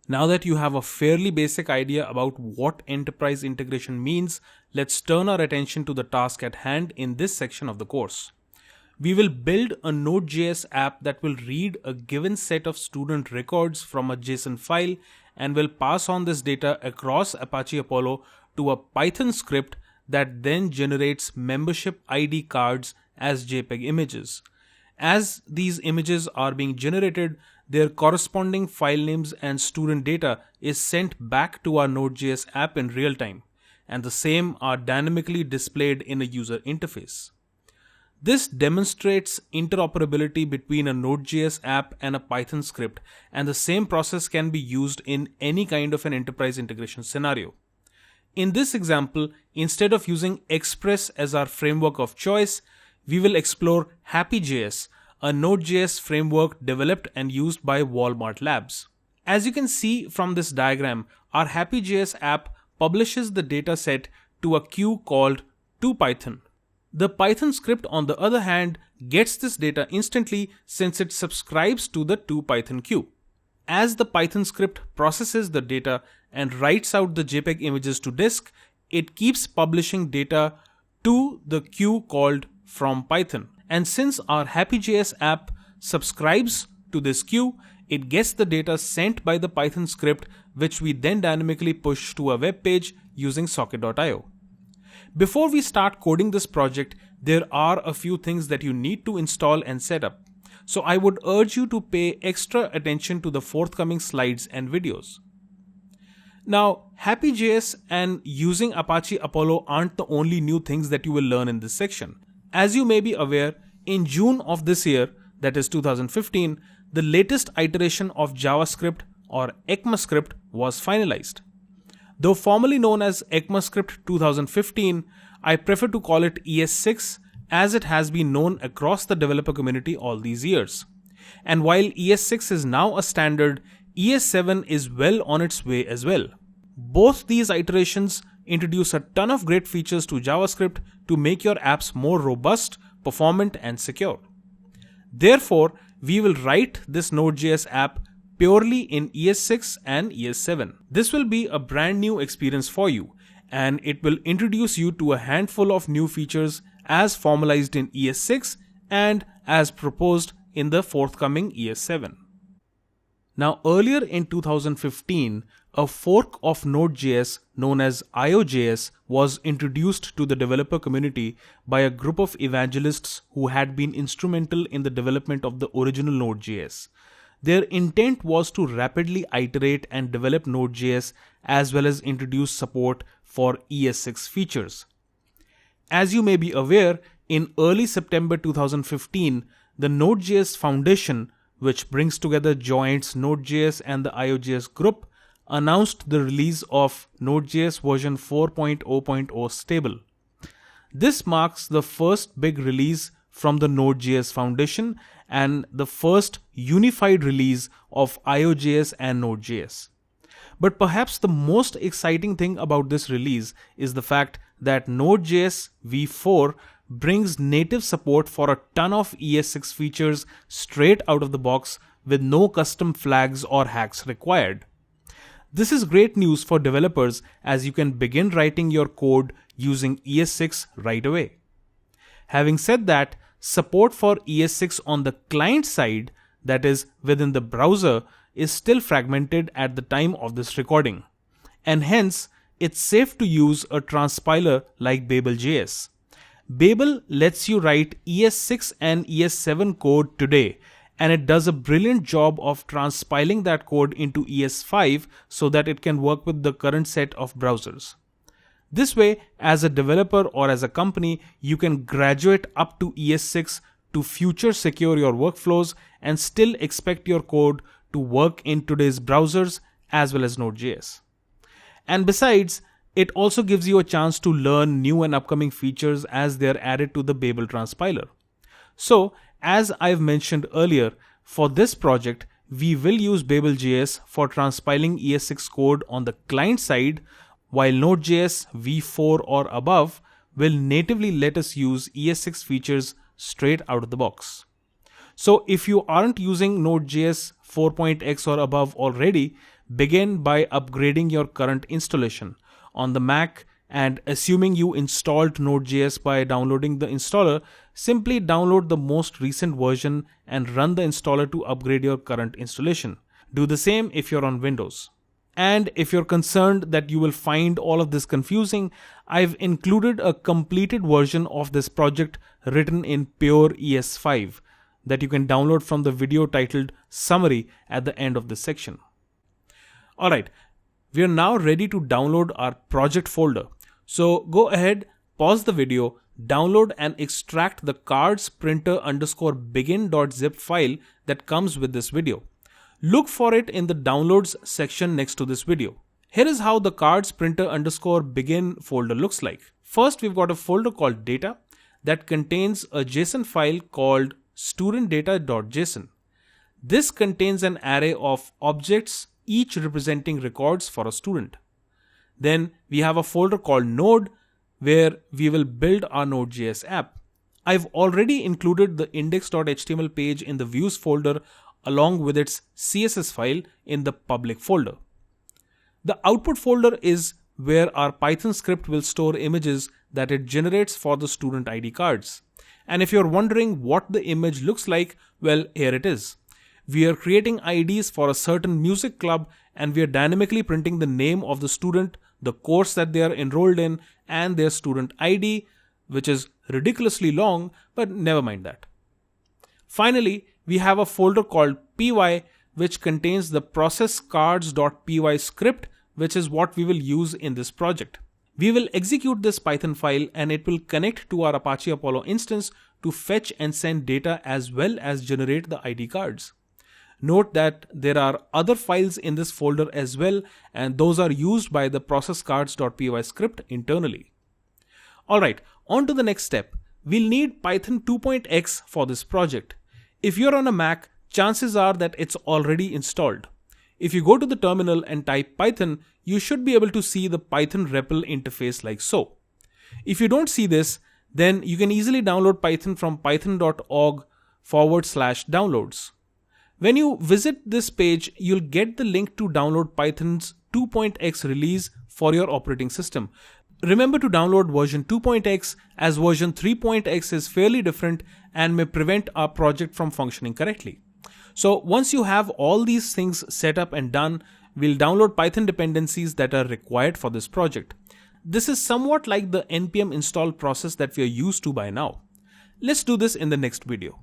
Now that you have a fairly basic idea about what enterprise integration means, let's turn our attention to the task at hand in this section of the course. We will build a Node.js app that will read a given set of student records from a JSON file and will pass on this data across Apache Apollo to a Python script that then generates membership ID cards as JPEG images. As these images are being generated, their corresponding file names and student data is sent back to our Node.js app in real time, and the same are dynamically displayed in a user interface. This demonstrates interoperability between a Node.js app and a Python script, and the same process can be used in any kind of an enterprise integration scenario. In this example, instead of using Express as our framework of choice, we will explore Happy.js, a Node.js framework developed and used by Walmart Labs. As you can see from this diagram, our Happy.js app publishes the dataset to a queue called toPython. The Python script, on the other hand, gets this data instantly since it subscribes to the toPython queue. As the Python script processes the data and writes out the JPEG images to disk, it keeps publishing data to the queue called from Python. And since our Happy.js app subscribes to this queue, it gets the data sent by the Python script, which we then dynamically push to a web page using socket.io. Before we start coding this project, there are a few things that you need to install and set up. So I would urge you to pay extra attention to the forthcoming slides and videos. Now, Happy.js and using Apache Apollo aren't the only new things that you will learn in this section. As you may be aware, in June of this year, that is 2015, the latest iteration of JavaScript or ECMAScript was finalized. Though formerly known as ECMAScript 2015, I prefer to call it ES6 as it has been known across the developer community all these years. And while ES6 is now a standard, ES7 is well on its way as well. Both these iterations introduce a ton of great features to JavaScript to make your apps more robust, performant, and secure. Therefore, we will write this Node.js app purely in ES6 and ES7. This will be a brand new experience for you, and it will introduce you to a handful of new features as formalized in ES6 and as proposed in the forthcoming ES7. Now, earlier in 2015, a fork of Node.js known as IO.js was introduced to the developer community by a group of evangelists who had been instrumental in the development of the original Node.js. Their intent was to rapidly iterate and develop Node.js as well as introduce support for ES6 features. As you may be aware, in early September 2015, the Node.js Foundation, which brings together joints Node.js and the IO.js group, announced the release of Node.js version 4.0.0 stable. This marks the first big release from the Node.js Foundation and the first unified release of IO.js and Node.js. But perhaps the most exciting thing about this release is the fact that Node.js v4 brings native support for a ton of ES6 features straight out of the box with no custom flags or hacks required. This is great news for developers as you can begin writing your code using ES6 right away. Having said that, support for ES6 on the client side, that is within the browser, is still fragmented at the time of this recording. And hence, it's safe to use a transpiler like Babel.js. Babel lets you write ES6 and ES7 code today, and it does a brilliant job of transpiling that code into ES5 so that it can work with the current set of browsers. This way, as a developer or as a company, you can graduate up to ES6 to future secure your workflows and still expect your code to work in today's browsers as well as Node.js. And besides, it also gives you a chance to learn new and upcoming features as they're added to the Babel transpiler. So, as I've mentioned earlier, for this project, we will use Babel.js for transpiling ES6 code on the client side, while Node.js v4 or above will natively let us use ES6 features straight out of the box. So if you aren't using Node.js 4.x or above already, begin by upgrading your current installation. On the Mac, and assuming you installed Node.js by downloading the installer, simply download the most recent version and run the installer to upgrade your current installation. Do the same if you're on Windows. And if you're concerned that you will find all of this confusing, I've included a completed version of this project written in pure ES5 that you can download from the video titled Summary at the end of this section. Alright, we are now ready to download our project folder. So go ahead, pause the video, download and extract the cardsprinter_begin.zip file that comes with this video. Look for it in the downloads section next to this video. Here is how the cardsprinter_begin folder looks like. First, we've got a folder called data that contains a JSON file called studentdata.json. This contains an array of objects, each representing records for a student. Then we have a folder called Node where we will build our Node.js app. I've already included the index.html page in the views folder along with its CSS file in the public folder. The output folder is where our Python script will store images that it generates for the student ID cards. And if you're wondering what the image looks like, well, here it is. We are creating IDs for a certain music club and we are dynamically printing the name of the student, the course that they are enrolled in, and their student ID, which is ridiculously long, but never mind that. Finally, we have a folder called py, which contains the processcards.py script, which is what we will use in this project. We will execute this Python file and it will connect to our Apache Apollo instance to fetch and send data as well as generate the ID cards. Note that there are other files in this folder as well, and those are used by the processcards.py script internally. Alright, on to the next step. We'll need Python 2.x for this project. If you're on a Mac, chances are that it's already installed. If you go to the terminal and type Python, you should be able to see the Python REPL interface like so. If you don't see this, then you can easily download Python from python.org/downloads. When you visit this page, you'll get the link to download Python's 2.x release for your operating system. Remember to download version 2.x as version 3.x is fairly different and may prevent our project from functioning correctly. So once you have all these things set up and done, we'll download Python dependencies that are required for this project. This is somewhat like the npm install process that we are used to by now. Let's do this in the next video.